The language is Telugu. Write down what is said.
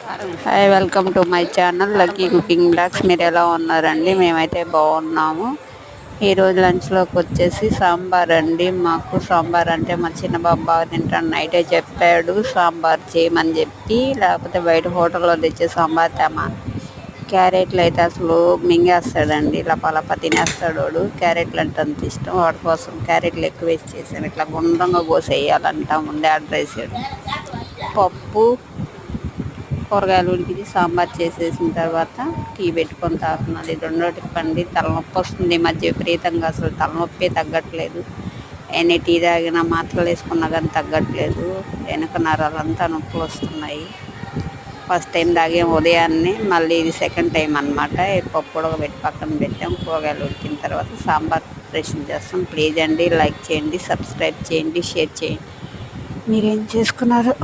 Hi, welcome to my channel lucky cooking blogs. మీరు ఎలా ఉన్నారండి? మేమైతే బాగున్నాము. ఈరోజు లంచ్లోకి వచ్చేసి సాంబార్ అండి. మాకు సాంబార్ అంటే మా చిన్న బాబు బాగా తింటాను. నైటే చెప్పాడు సాంబార్ చేయమని చెప్పి, లేకపోతే బయట హోటల్లో తెచ్చే సాంబార్ తేమా. క్యారెట్లు అయితే అసలు మింగేస్తాడండి, లపలప తినేస్తాడు వాడు. క్యారెట్లు అంటే అంత ఇష్టం. వాడి కోసం క్యారెట్లు ఎక్కువ వేసి చేశాను. ఇట్లా గుండ్రంగా కోసేయాలంట, ముందే ఆర్డర్ వేసాడు. పప్పు, కూరగాయలు ఉడికి సాంబార్ చేసేసిన తర్వాత టీ పెట్టుకొని తాగుతున్నది. రెండోటికి పండి తలనొప్పి వస్తుంది ఈ మధ్య విపరీతంగా. అసలు తలనొప్పి తగ్గట్లేదు. ఎన్ని టీ తాగినా మాత్రలు వేసుకున్నా కానీ తగ్గట్లేదు. వెనక నరాలంతా నొప్పులు వస్తున్నాయి. ఫస్ట్ టైం తాగాం ఉదయాన్నే, మళ్ళీ ఇది సెకండ్ టైం అనమాట. పప్పు ఉడకబెట్టి పక్కన పెట్టాం. కూరగాయలు ఉడికిన తర్వాత సాంబార్ ప్రిపరేషన్ చేస్తాం. ప్లీజ్ అండి, లైక్ చేయండి, సబ్స్క్రైబ్ చేయండి, షేర్ చేయండి. మీరేం చేసుకున్నారు?